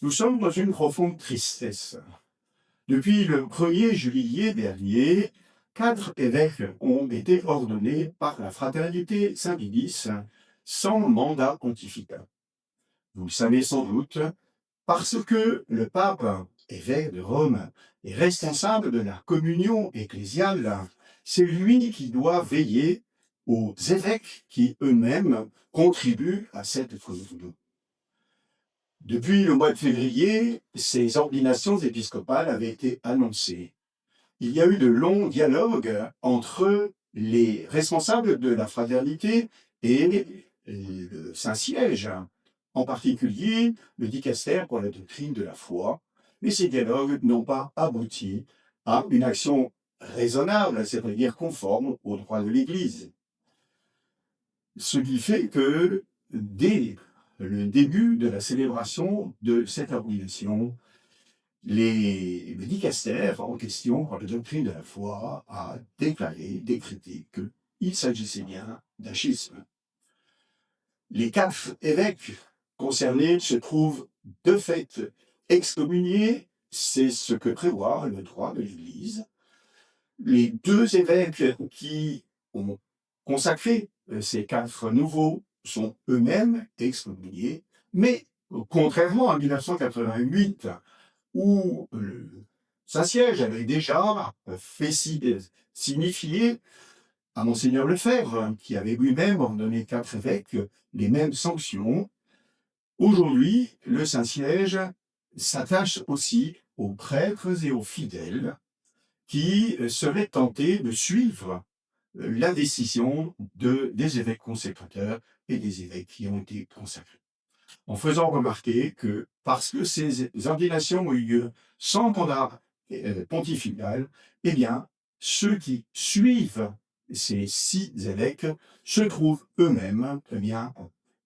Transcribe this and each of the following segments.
Nous sommes dans une profonde tristesse. Depuis le 1er juillet dernier, 4 évêques ont été ordonnés par la Fraternité Saint-Vitus sans mandat pontifical. Vous le savez sans doute, parce que le pape, évêque de Rome, est responsable de la communion ecclésiale. C'est lui qui doit veiller aux évêques qui eux-mêmes contribuent à cette communion. Depuis le mois de février, ces ordinations épiscopales avaient été annoncées. Il y a eu de longs dialogues entre les responsables de la fraternité et le Saint-Siège, en particulier le dicaster pour la doctrine de la foi. Mais ces dialogues n'ont pas abouti à une action raisonnable, c'est-à-dire conforme aux droits de l'Église. Ce qui fait que dès le début de la célébration de cette ordination, le dicaster en question, pour la doctrine de la foi, a décrété qu'il s'agissait bien d'un schisme. Les 4 évêques concernés se trouvent de fait excommuniés, c'est ce que prévoit le droit de l'Église. Les 2 évêques qui ont consacré ces 4 nouveaux sont eux-mêmes excommuniés, mais contrairement à 1988, où le Saint-Siège avait déjà fait signifier à Monseigneur Lefebvre, qui avait lui-même ordonné 4 évêques, les mêmes sanctions. Aujourd'hui, le Saint-Siège s'attache aussi aux prêtres et aux fidèles qui seraient tentés de suivre la décision des évêques consécrateurs et des évêques qui ont été consacrés, en faisant remarquer que parce que ces ordinations ont eu lieu sans mandat pontifical, eh bien, ceux qui suivent ces 6 évêques se trouvent eux-mêmes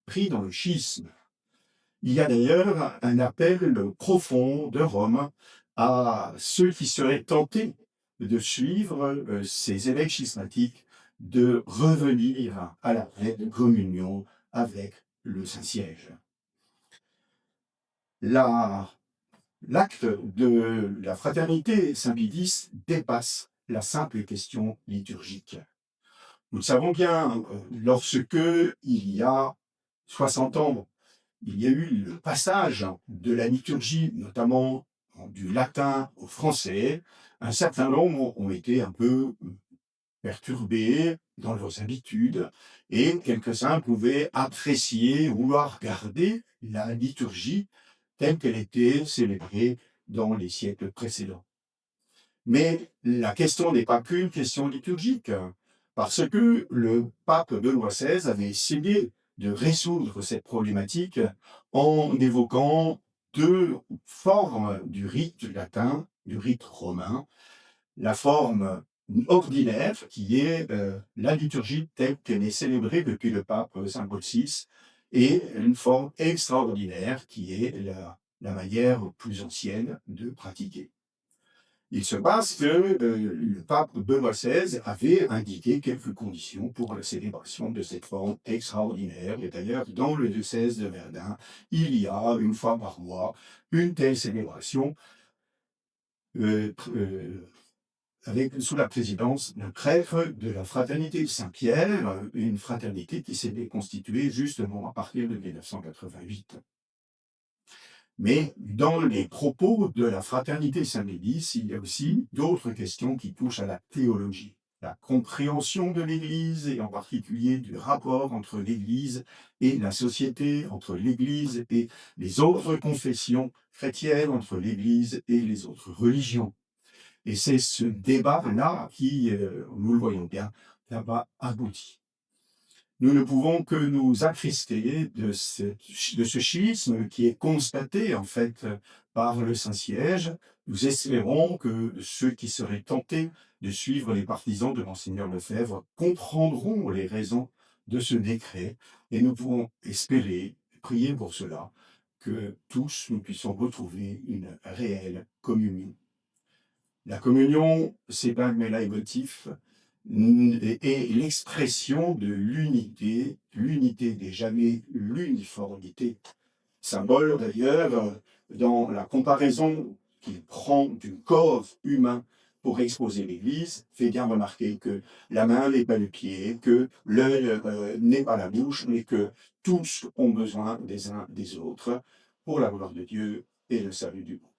pris dans le schisme. Il y a d'ailleurs un appel profond de Rome à ceux qui seraient tentés de suivre ces évêques schismatiques de revenir à la pleine communion avec le Saint-Siège. L'acte de la fraternité Saint-Vitus dépasse la simple question liturgique. Nous le savons bien, lorsque, il y a 60 ans, il y a eu le passage de la liturgie, notamment du latin au français, un certain nombre ont été un peu perturbés dans leurs habitudes, et quelques-uns pouvaient apprécier, vouloir garder la liturgie telle qu'elle était célébrée dans les siècles précédents. Mais la question n'est pas qu'une question liturgique, parce que le pape Benoît XVI avait essayé de résoudre cette problématique en évoquant 2 formes du rite latin, du rite romain. La forme ordinaire, qui est la liturgie telle qu'elle est célébrée depuis le pape Saint Paul VI, et une forme extraordinaire, qui est la manière plus ancienne de pratiquer. Il se passe que le pape Benoît XVI avait indiqué quelques conditions pour la célébration de cette forme extraordinaire. Et d'ailleurs, dans le diocèse de Verdun, il y a une fois par mois une telle célébration sous la présidence d'un prêtre de la Fraternité Saint-Pierre, une fraternité qui s'est constituée justement à partir de 1988. Mais dans les propos de la Fraternité Saint-Vitus, il y a aussi d'autres questions qui touchent à la théologie, la compréhension de l'Église et en particulier du rapport entre l'Église et la société, entre l'Église et les autres confessions chrétiennes, entre l'Église et les autres religions. Et c'est ce débat-là qui, nous le voyons bien, n'a pas abouti. Nous ne pouvons que nous attrister de ce schisme qui est constaté en fait par le Saint-Siège. Nous espérons que ceux qui seraient tentés de suivre les partisans de Monseigneur Lefebvre comprendront les raisons de ce décret, et nous pouvons espérer, prier pour cela, que tous nous puissions retrouver une réelle communion. La communion, c'est pas le leitmotiv, est l'expression de l'unité des jamais l'uniformité. Symbole d'ailleurs dans la comparaison qu'il prend du corps humain pour exposer l'Église, fait bien remarquer que la main n'est pas le pied, que l'œil n'est pas la bouche, mais que tous ont besoin des uns des autres pour la gloire de Dieu et le salut du monde.